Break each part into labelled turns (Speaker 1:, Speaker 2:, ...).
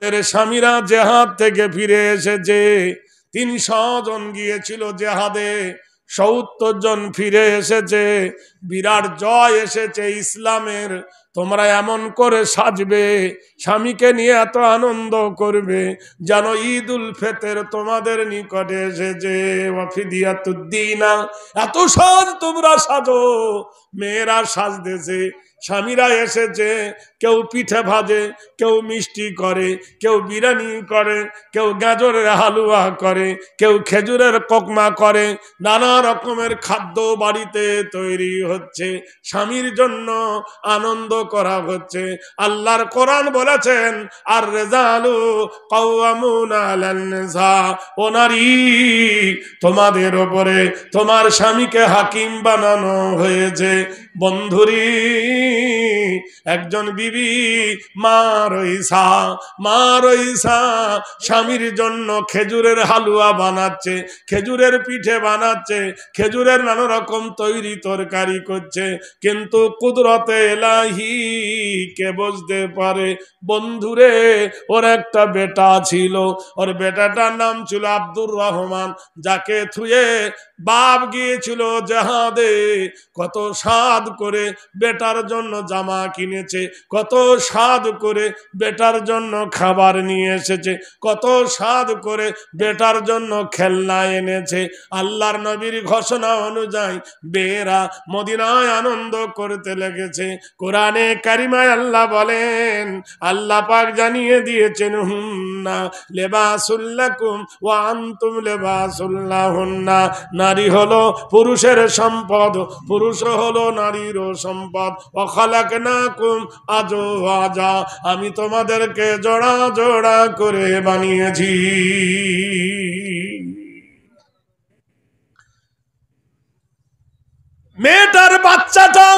Speaker 1: এর স্বামীরা জেহাদ থেকে ফিরে এসেছে, 300 জন গিয়েছিল জেহাদে, 70 জন ফিরে এসেছে। বিরাট জয় এসেছে ইসলামের। তোমরা এমন করে সাজবে, স্বামীকে নিয়ে এত আনন্দ করবে যেন ঈদ উল ফিতর তোমাদের নিকটে এসেছে। ওয়াফিদিয়াতুদ্দিনা, এত সাজ তোমরা সাজো। মেয়েরা সাজতেছে, স্বামীরা এসেছে, কেউ পিঠে ভাজে, কেউ মিষ্টি করে, কেউ বিরিয়ানি করে, কেউ গাজরের হালুয়া করে, কেউ খেজুরের কোকমা করে, নানা রকমের খাদ্য বাড়িতে তৈরি হচ্ছে, স্বামীর জন্য আনন্দ করা হচ্ছে। আল্লাহর কোরআন বলেছেন, আর রেজালু কাওয়ামুনা আলান নিসা, ও নারী, তোমাদের উপরে তোমার স্বামীকে হাকিম বানানো হয়েছে। বন্ধুরি, একজন বিবি মা রইসা স্বামীর জন্য খেজুরের হালুয়া বানাচ্ছে, খেজুরের পিঠে বানাচ্ছে, খেজুরের নানা রকম তৈরি তরকারি করছে, কিন্তু কুদরতে এলাহি কে বুঝতে পারে। বন্ধুরে, ওর একটা বেটা ছিল, ওর বেটাটার নাম ছিল আব্দুর রহমান, যাকে থুয়ে বাপ গিয়েছিল জাহাদে। কত সাদ করে বেটার জন্য জামা কিনেছে, কত সাদ করে বেটার জন্য খাবার নিয়ে এসেছে, কত সাদ করে বেটার জন্য খেলনা এনেছে। আল্লাহর নবীর ঘোষণা অনুযায়ী বেরা মদিনায় আনন্দ করতে লেগেছে। কোরআনে কারিমায় আল্লাহ বলেন, আল্লাহ পাক জানিয়ে দিয়েছেন, হুন্না লিবাসুল লাকুম ওয়া আনতুম লিবাসুল লাহুন্না। নারী হলো পুরুষের সম্পদ, পুরুষ হলো নারীরও সম্পদ। ওয়া খালাকনাকুম আজওয়াজা, আমি তোমাদেরকে জোড়া জোড়া করে বানিয়েছি। মেয়েটার বাচ্চাটা,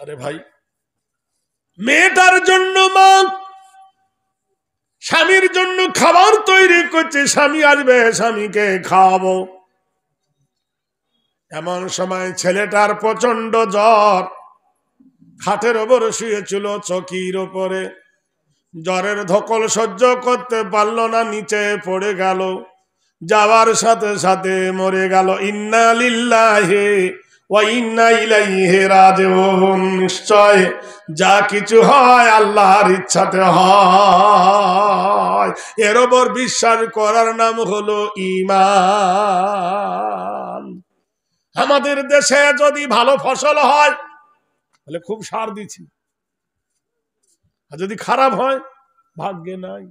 Speaker 1: আরে ভাই, মেয়েটার জন্য মা স্বামীর জন্য খাবার তৈরি করছে, স্বামী আসবে, স্বামীকে খাওয়াবো। এমন সময় ছেলেটার প্রচন্ড জ্বর, খাটের ওপর শুয়েছিল চকির ওপরে, জ্বরের ধকল সহ্য করতে পারল না, নিচে পড়ে গেল, যাওয়ার সাথে সাথে মরে গেল। ইন্না লিল্লাহি ওয়া ইন্না ইলাইহি রাজিউন। নিশ্চয় যা কিছু হয় আল্লাহর ইচ্ছাতে হয়, এর ওপর বিশ্বাস করার নাম হলো ঈমান। আমাদের দেশে যদি ভালো ফসল হয় তাহলে খুব সার দিছি, আর যদি খারাপ হয় ভাগ্যে নাই।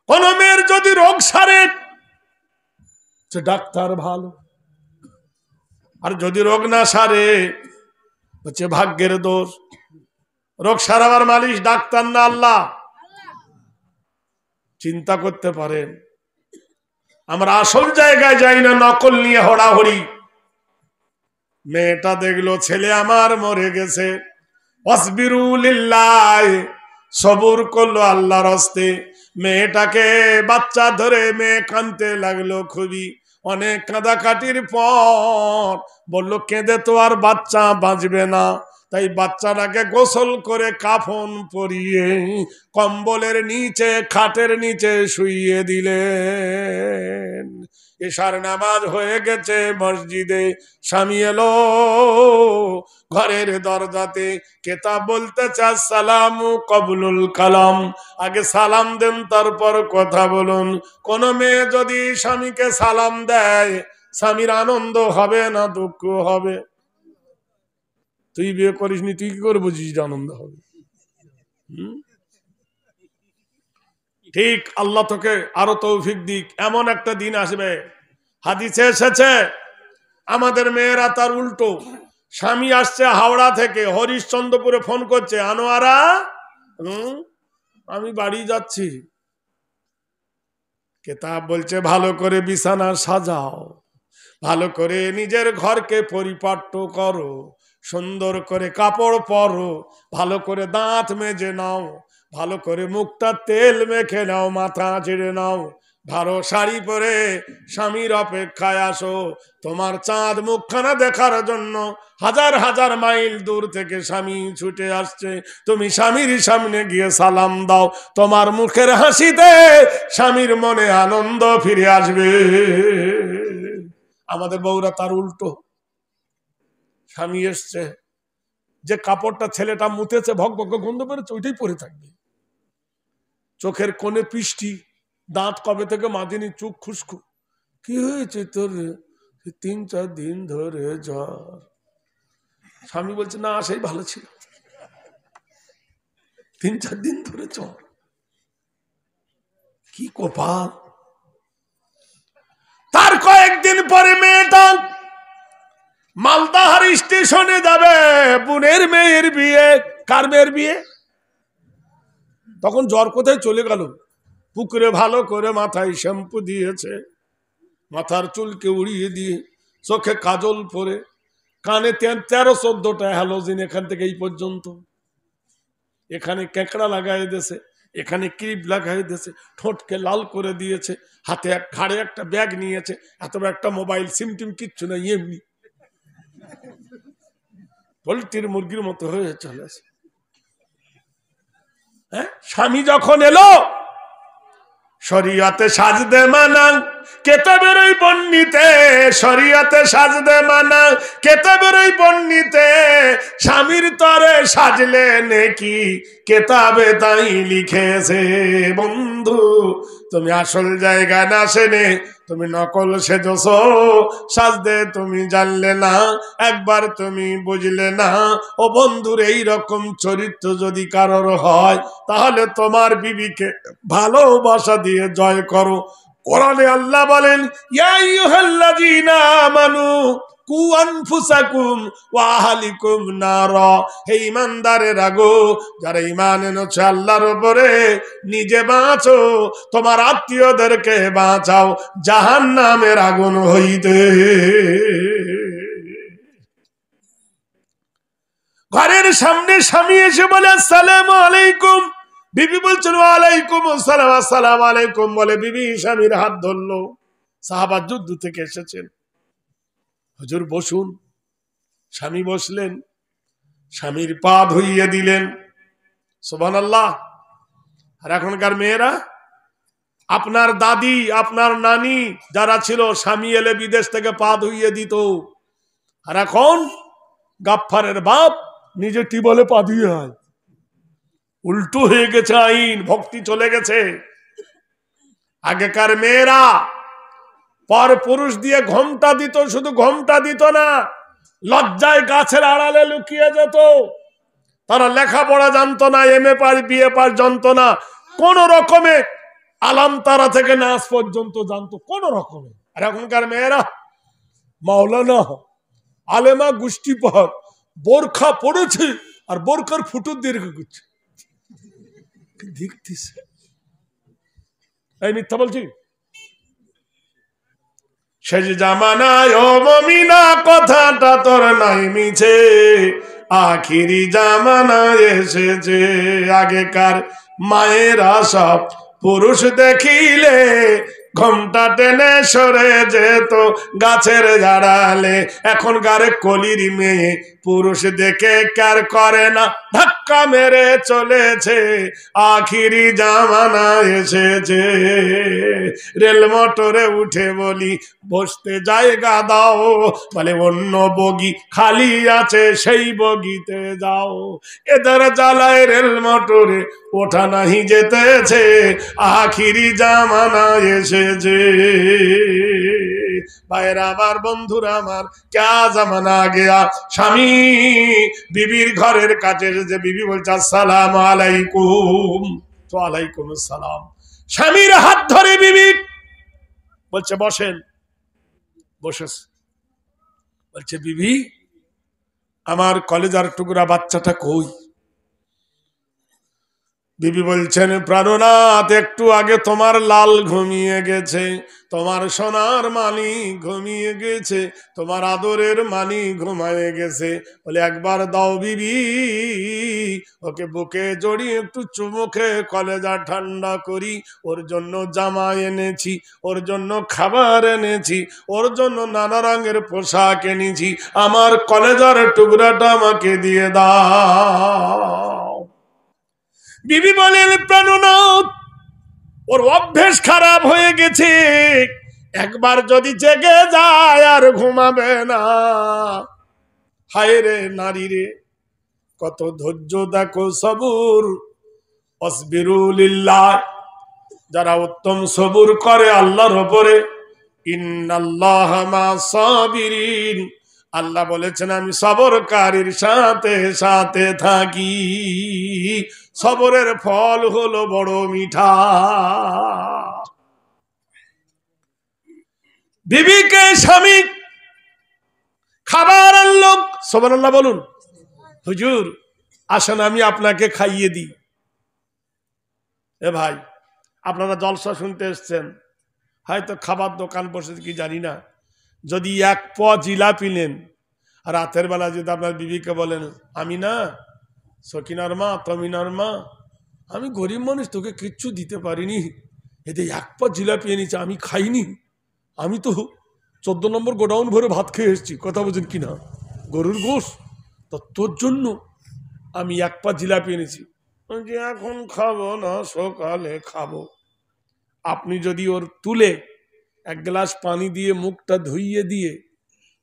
Speaker 1: কোন মেয়ের যদি রোগ সারে সে ডাক্তার ভালো, আর যদি রোগ না সারে হচ্ছে ভাগ্যের দোষ। রোগ সারাবার মালিশ ডাক্তার না আল্লাহ। চিন্তা করতে পারেন, আমরা আসল জায়গায় যাই না, নকল নিয়ে হড়াহড়ি। মেয়েটা দেখলো ছেলে আমার মরে গেছে, ওয়াসবিরু লিল্লাহ, সবুর করলো আল্লাহর হস্তে। মেয়েটাকে বাচ্চা ধরে মেয়ে কাঁদতে লাগলো খুবই। অনেক কাঁদাকাটির পর বলল, কেঁদে তো আর বাচ্চা বাঁচবে না। তাই বাচ্চাটাকে গোসল করে কাফন পরিয়ে কম্বলের নিচে, খাটের নিচে শুইয়ে দিলেন। এশার নামাজ হয়ে গেছে মসজিদে, স্বামী এলো ঘরের দরজাতে, কেতাব বলতেছে আসসালামু কবুলুল কালাম, আগে সালাম দেন তারপর কথা বলুন। কোন মেয়ে যদি স্বামীকে সালাম দেয়, স্বামীর আনন্দ হবে না দুঃখ হবে? তুই বিয়ে করিসনি, তুই কি করে বুঝিস আনন্দ হবে? ঠিক, আল্লাহ তোকে আরো তৌফিক দিক। এমন একটা দিন আসবে, হাদিসে এসেছে, আমাদের মেয়েরা তার উল্টো। স্বামী আসছে হাওড়া থেকে, হরিশ্চন্দ্রপুরে ফোন করছে, আনোয়ারা আমি বাড়ি যাচ্ছি। কেতাব বলছে ভালো করে বিছানা সাজাও, ভালো করে নিজের ঘরকে পরিপাট্য করো, সুন্দর করে কাপড় পরো, ভালো করে দাঁত মেজে নাও, ভালো করে মুখটা তেল মেখে নাও, মাথা ঝেড়ে নাও, ভালো শাড়ি পরে স্বামীর অপেক্ষায় আসো, তোমার চাঁদ মুখখানা দেখার জন্য হাজার হাজার মাইল দূর থেকে স্বামী ছুটে আসছে। তুমি স্বামীর সামনে গিয়ে সালাম দাও, তোমার মুখের হাসিতে স্বামীর মনে আনন্দ ফিরে আসবে। আমাদের বউরা তার উল্টো, স্বামী এসছে, যে কাপড়টা ছেলেটা মুতেছে ভক ভক গন্ধ বেরোচ্ছে ওইটাই পরে থাকবে, চোখের কোণে পৃষ্টি, দাঁত কবে থেকে মাজিনি, চোখ খুশকু, কি হয়েছে তোর? 3-4 দিন ধরে জ্বর। স্বামী বলছে না সেই ভালো ছিল, 3-4 দিন ধরে জ্বর, কি কপাল। তার কয়েকদিন পরে মেয়েটা মালদাহার স্টেশনে যাবে, বোনের মেয়ের বিয়ে। কার মেয়ের বিয়ে? তখন জ্বর কোথায় চলে গেল, পুকুরে ভালো করে মাথায় শ্যাম্পু দিয়েছে, মাথার চুলকে উড়িয়ে দিয়ে, চোখে কাজল পরে, কানে 13-14টা হ্যালোজিন এখান থেকে এই পর্যন্ত, এখানে কেঁকড়া লাগাই দিয়েছে, এখানে ক্লিপ লাগাই দিয়েছে, ঠোঁটকে লাল করে দিয়েছে, হাতে ঘাড়ে একটা ব্যাগ নিয়েছে, এত একটা মোবাইল, সিম টিম কিচ্ছু না, এমনি পোল্ট্রির মুরগির মতো হয়ে চলেছে। হ্যাঁ, স্বামী যখন এলো, শরিয়তে সাজদে মানা, কেতাবের ওই বর্ণিতে, শরিয়তে সাজদে মানা, কেতাবের ওই বর্ণিতে, স্বামীর তরে সাজলে নেকি কেতাবে তাই লিখেছে। বন্ধু তুমি আসল জায়গা না সেনে তুমি নকল সেজছো, সাজদে তুমি জানলে না, একবার তুমি বুঝলে না। ও বন্ধুর এই রকম চরিত্র যদি কারোর হয়, তাহলে তোমার বিবিকে ভালোবাসা দিয়ে জয় করো। কোরআনে আল্লাহ বলেন, ইয়া আইয়ুহাল্লাযীনা আমানু কু আনফুসাকুম ওয়া আহলিকুম নারা, হে ঈমানদারেরা গো, যারা ঈমান এনেছো আল্লাহর উপরে, নিজে বাঁচো, তোমার আত্মীয়দেরকে বাঁচাও জাহান্নামের আগুন হইতে। ঘরের সামনে স্বামী এসে বলে আসসালামু আলাইকুম, বিবি বলছেন ওয়ালাইকুম আসসালাম, আসসালামু আলাইকুম বলে বিবি স্বামীর হাত ধরলো। সাহাবা যুদ্ধ থেকে এসেছেন, হুজুর বসুন। স্বামী বসলেন, স্বামীর পা ধুইয়ে দিলেন, সুবহানাল্লাহ। আর এখনকার মেয়েরা, আপনার দাদি আপনার নানি যারা ছিল, স্বামী এলে বিদেশ থেকে পা ধুইয়ে দিত, আর এখন গাফফারের বাপ নিজে টিবলে পা ধুয়ে হয়। উল্টো হয়ে গেছে আইন, ভক্তি চলে গেছে। আগেকার মেয়েরা পর পুরুষ দিয়ে ঘোমটা দিত, শুধু ঘোমটা দিত না, লজ্জায় গাছের আড়ালে লুকিয়ে যেত। তারা লেখাপড়া জানতো না, এমএ পাস বিএ পাস জানতো না, কোন রকমে আলাম তারা থেকে নাচ পর্যন্ত জানতো, কোন রকমে। আর এখনকার মেয়েরা মাওলানা আলেমা গোষ্ঠী পাহাড়, বোরখা পড়েছে আর বোরখার ফুটুর দীর্ঘ করছে, দেখতেছে। এই মিথ্যা বলছি? শেষ জামানায় ও মমিনা কথাটা তোর নাই মিছে, আখিরি জামানায় এসেছে। আগেকার মায়েরা সব পুরুষ দেখিলে ঘোমটা টেনে সরে যেত গাছের জাড়ালে। এখনকার কলির মেয়ে পুরুষ দেখে কার করে না, ধাক্কা মেরে চলেছে, আখিরি জামানা এসেছে। রেল মোটরে উঠে বলি বসতে জায়গা দাও, বলে অন্য বগি খালি আছে সেই বগিতে যাও। এদের জ্বালায় রেল মোটরে ওঠা নাহি যেতেছে, আখিরি জামানা এসেছে। ভাইরা আমার, বন্ধুরা আমার, ক্যা জামানা গেয়া। স্বামী বিবির ঘরের কাছে যে বিবি বলছে আসসালামু আলাইকুম, তো আলাইকুম আসসালাম। স্বামীর হাত ধরে বিবি বলছে বসেন। বসেছে, বলছে বিবি আমার কলেজার টুকরা বাচ্চাটা কই? বিবি বলছেন, প্রাণনাথ একটু আগে তোমার লাল ঘুমিয়ে গেছে, তোমার সোনার মানি ঘুমিয়ে গেছে, তোমার আদরের মানি ঘুমায়ে গেছে। বলে একবার দাও বিবি, ওকে বুকে জড়িয়ে একটু চুমুকে কলেজা ঠান্ডা করি। ওর জন্য জামা এনেছি, ওর জন্য খাবার এনেছি, ওর জন্য নানা রঙের পোশাক এনেছি, আমার কলেজার টুকরাটা আমাকে দিয়ে দাও। বিবি বলেন, প্রাণনাথ ওর অভ্যেস খারাপ হয়ে গেছে, একবার যদি জেগে যায় আর ঘুমাবে না। হায় রে নারী রে, কত ধৈর্য দেখো, সবুর। অসবিরু লিল্লাহ, যারা উত্তম সবুর করে আল্লাহর উপরে, ইন্নাল্লাহা মা'আস সাবিরিন, আল্লাহ বলেছেন আমি সবরকারীর সাথে সাথে থাকি। সবরের ফল হলো বড় মিঠা। বিবিকে স্বামী খাবার আনলো, সুবহানাল্লাহ বলুন। হুজুর আসেন আমি আপনাকে খাইয়ে দিই। এ ভাই, আপনারা জলসা শুনতে এসছেন, হয়তো খাবার দোকান বসেছে কি জানি না, যদি এক প জিলাপি নেন, রাতের বেলা যদি আপনার বিবিকে বলেন, আমি না সকিনার মা, তমিনার মা, আমি গরিব মানুষ, তোকে কিচ্ছু দিতে পারিনি, এতে এক প জিলাপি এনেছে, আমি খাইনি, আমি তো 14 নম্বর গোডাউন ভরে ভাত খেয়ে এসেছি, কথা বোঝেন কিনা, গরুর গোশ, তো তোর জন্য আমি এক পা জিলাপি এনেছি, যে এখন খাবো না, সকালে খাবো। আপনি যদি ওর তুলে এক গ্লাস পানি দিয়ে মুখটা ধুইয়ে দিয়ে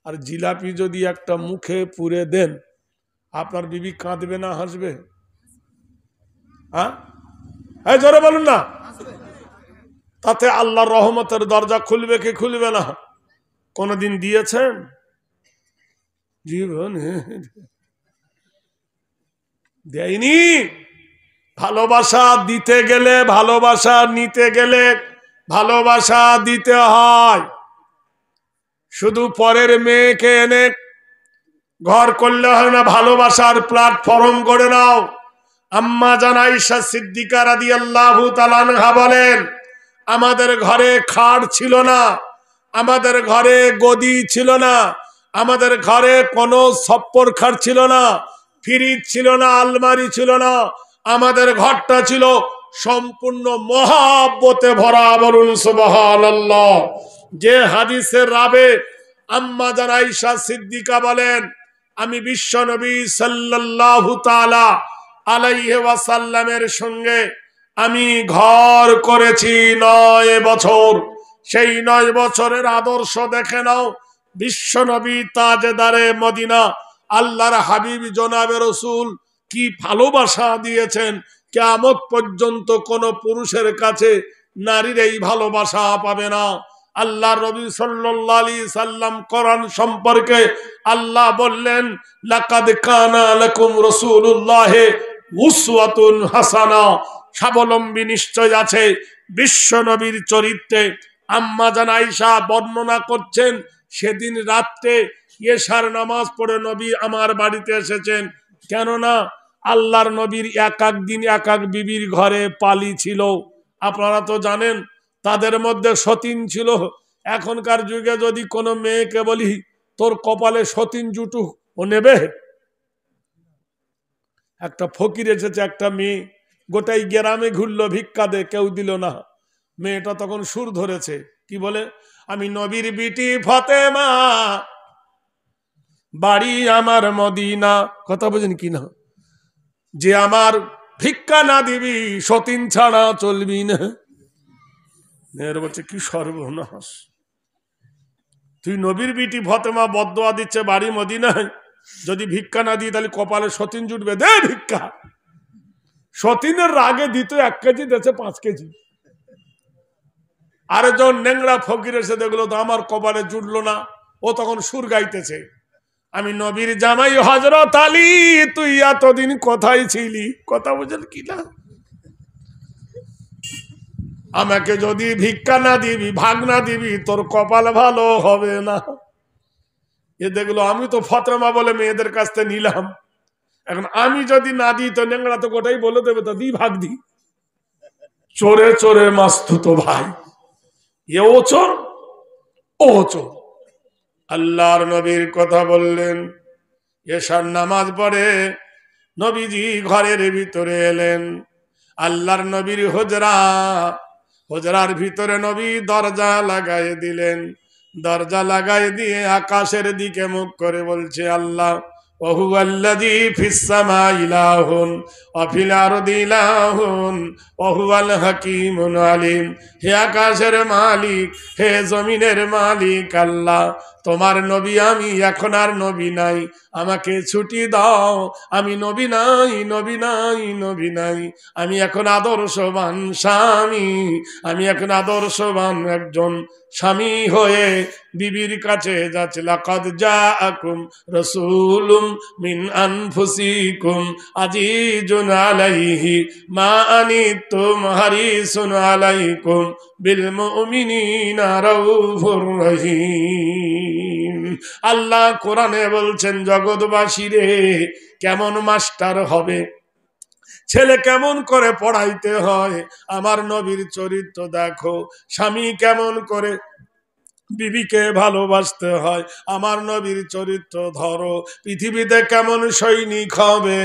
Speaker 1: আর জিলাপি যদি একটা মুখে পুরে দেন, আপনার বিবি কাঁদবে না হাসবে? হ্যাঁ, জোরে বলুন না। তাতে আল্লাহর রহমতের দরজা খুলবে কি খুলবে না? কোনদিন দিয়েছেন? জীবনে দেয়নি। ভালোবাসা দিতে গেলে, ভালোবাসা নিতে গেলে ভালোবাসা দিতে হয়। শুধু পরের মেয়েকে এনে ঘর করলে হয় না, ভালোবাসার প্ল্যাটফর্ম করে নাও। আম্মা জান আয়েশা সিদ্দিকা রাদিয়াল্লাহু তাআলা আনহা বলেন, আমাদের ঘরে খাট ছিল না, আমাদের ঘরে গদি ছিল না, আমাদের ঘরে কোনো ছপ্পর খাট ছিল না, ফ্রিজ ছিল না, আলমারি ছিল না, আমাদের ঘরটা ছিল সম্পূর্ণ মহাব্বতে ভরা। বলুন সুবহানাল্লাহ। যে হাদিসের রাবে আম্মা জান আয়েশা সিদ্দিকা বলেন, আমি বিশ্ব নবী সাল্লাল্লাহু তাআলা আলাইহি ওয়াসাল্লামের সঙ্গে আমি ঘর করেছি 9 বছর। সেই 9 বছরের আদর্শ দেখে নাও। বিশ্ব নবী তাজদারে মদিনা, আল্লাহর হাবিব জনাবে রাসূল কি ভালোবাসা দিয়েছেন। কিয়ামত পর্যন্ত কোন পুরুষের কাছে নারীর এই ভালোবাসা পাবে না। আল্লাহ নবী সাল্লাল্লাহু আলাইহি সাল্লাম কোরআন সম্পর্কে আল্লাহ বললেন, লাকাদ কানা লাকুম রাসূলুল্লাহি উসওয়াতুন হাসানা, স্বাবলম্বী নিশ্চয় আছে বিশ্ব নবীর চরিত্রে। আম্মা জান আয়েশা বর্ণনা করছেন, সেদিন রাত্রে ইশার নামাজ পড়ে নবী আমার বাড়িতে এসেছেন। কেননা আল্লাহর নবীর এক এক দিন এক এক বিবির ঘরে পালি ছিল। আপনারা তো জানেন তাদের মধ্যে সতীন ছিল। এখনকার যুগে যদি কোনো মেয়েকে বলি তোর কপালে সতীন জুটু, ও নেবে? একটা ফকির এসেছে, একটা মেয়ে গোটাই গ্রামে ঘুরলো, ভিক্ষা দে, কেউ দিল না। মেয়েটা তখন সুর ধরেছে, কি বলে, আমি নবীর বিটি ফাতেমা, বাড়ি আমার মদিনা, কথা বোঝেন কি না, যে আমার ভিক্ষা না দিবি সতীন ছাড়া চলবি না। মেয়ের বলছে, কি সর্বনাশ, তুই নবীর বিটি ফাতেমা বদদোয়া দিচ্ছে বাড়ি মদিনায়, যদি ভিক্ষা না দিই তাহলে কপালে সতীন জুটবে, দে ভিক্ষা। সতীনের রাগে দিত 1 কেজি, দেশে 5 কেজি। আরেকজন নেংরা ফকির এসে দেখলো তো আমার কপালে জুটলো না, ও তখন সুর গাইতেছে, আমি নবীর জামাই হযরত আলী, তুই এতদিন কোথায় ছিলি, কথা বুঝেন কি না, আমাকে যদি ভিক্ষা না দিবি, ভাগ না দিবি, তোর কপাল ভালো হবে না। এ দেখলো আমি তো ফাতেমা বলে মেয়েদের কাছ থেকে নিলাম, এখন আমি যদি না দিই তো ন্যাংরা তো গোটাই বলে দেবে, তো দিই ভাগ দিই। চোরে চোরে মাস্তুত ভাই, এও চোর ও চোর। আল্লাহর নবীর কথা বললেন। এশার নামাজ পড়ে নবীজি ঘরের ভিতরে এলেন। আল্লাহর নবীর হুজরা, হুজরার ভিতরে নবী দরজা লাগাই দিলেন। দরজা লাগাই দিয়ে আকাশের দিকে মুখ করে বলছে, আল্লাহ ওহুয়াল্লাযী ফিস সামাই ইলাহুন ওয়া ফিল আরদি ইলাহুন ওয়া হুয়াল হাকীমুল আলীম। হে আকাশের মালিক, হে জমিনের মালিক আল্লাহ, তোমার নবী আমি, এখন আর নবী নাই, আমাকে ছুটি দাও। আমি নবী নাই, নবী নাই, নবী নাই। আমি এখন আদর্শবান স্বামী, আমি এখন আদর্শবান একজন স্বামী হয়ে বিবির কাছে যাচ্ছে। লাকাদ জাআকুম রাসূলুম মিন আনফুসিকুম আজিজুন আলাইহি মা আনিতুম হারিসুন আলাইকুম বিল মুমিনিনা রাউফুর রহিম। আল্লাহ কোরআনে বলছেন, জগৎবাসী রে, কেমন মাস্টার হবে, ছেলে কেমন করে পড়াইতে হয়, আমার নবীর চরিত্র দেখো। স্বামী কেমন করে বিবিকে ভালোবাসতে হয়, আমার নবীর চরিত্র ধরো। পৃথিবীতে কেমন সৈনিক হবে,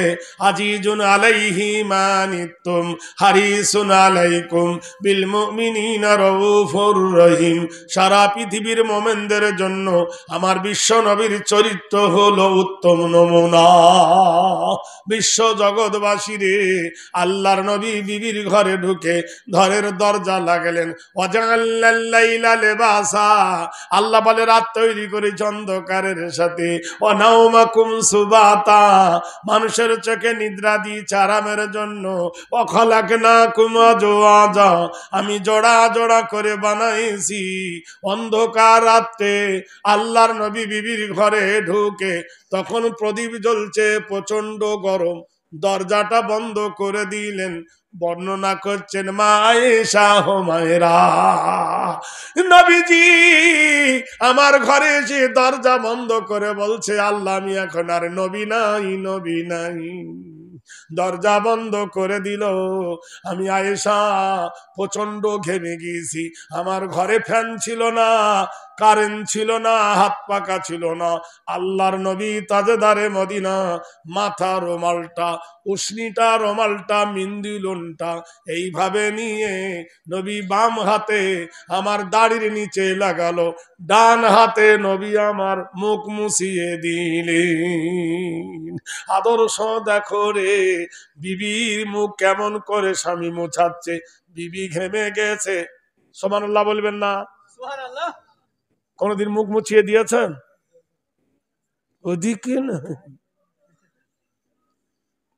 Speaker 1: আজিজুন আলাইহি মা আনিতুম হারিসুন আলাইকুম বিল মুমিনিনা রাউফুর রহিম। সারা পৃথিবীর মোমেনদের জন্য আমার বিশ্ব নবীর চরিত্র হলো উত্তম নমুনা। বিশ্ব জগৎবাসী রে, আল্লাহর নবী বিবির ঘরে ঢুকে ঘরের দরজা লাগালেন। ওয়াজাআল্লাল লাইলা লিবাসা, আল্লাহ বলে রাত তৈরি করেছি অন্ধকারের সাথে। অনাউমাকুম সুবাতা, মানুষের চোখে নিদ্রা দিয়েছি আরামের জন্য। অখলাকনাকুম আজওয়াজা, আমি জোড়া জোড়া করে বানাইছি। অন্ধকার রাতে আল্লাহর নবী বিবির ঘরে ঢুকে, তখন প্রদীপ জ্বলছে, প্রচন্ড গরম, দরজাটা বন্ধ করে দিলেন। বর্ণনা করছেন মা আয়েশা, হো মায়েরা, নবীজি আমার ঘরে এসে দরজা বন্ধ করে বলছে, আল্লাহ আমি এখন আর নবী নাই, নবী নাই। দরজা বন্ধ করে দিল। আমি আয়েশা প্রচন্ড ঘেমে গিয়েছি। আমার ঘরে ফ্যান ছিল না, কারেন্ট ছিল না, হাত পাকা ছিল না। আল্লাহর নবী তাজেদারে মদিনা, মাথা রোমালটা, উষ্ণিটা রোমালটা, মিন্দিলনটা এইভাবে নিয়ে নবী বাম হাতে আমার দাড়ির নিচে লাগালো, ডান হাতে নবী আমার মুখ মুছিয়ে দিলেন। আদর্শ দেখো রে, বিবির মুখ কেমন করে স্বামী মুছাচ্ছে। বিবি ঘেমে গেছে, সুবহানাল্লাহ বলবেন না? সুবহানাল্লাহ। কোনদিন মুখ মুছিয়ে দিয়েছেন? ওদিকে না,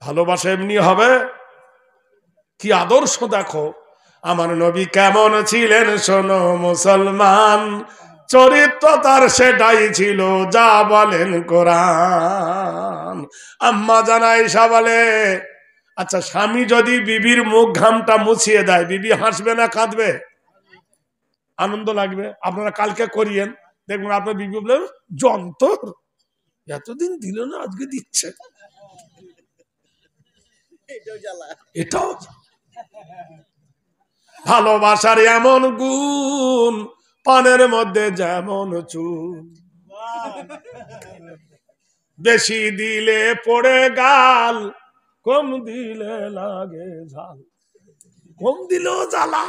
Speaker 1: ভালোবাসা এমনি হবে। কি আদর্শ দেখো, আমার নবী কেমন ছিলেন শোনো মুসলমান, চরিত্র তার সেটাই ছিল যা বলেন কোরআন। আম্মা জান আয়েশা বলে, আচ্ছা স্বামী যদি বিবির মুখ ঘামটা মুছিয়ে দেয়, বিবি হাসবে না কাঁদবে? আনন্দ লাগবে। আপনারা কালকে করিয়েন, দেখবেন আপনার বিবি বললেন, যন্তর, এতদিন দিল না আজকে দিচ্ছে। এটাও ভালোবাসার এমন গুণ, পানের মধ্যে যেমন চুন, বেশি দিলে পড়ে গাল, কম দিলে লাগে ঝাল। কম দিলেও জ্বালা,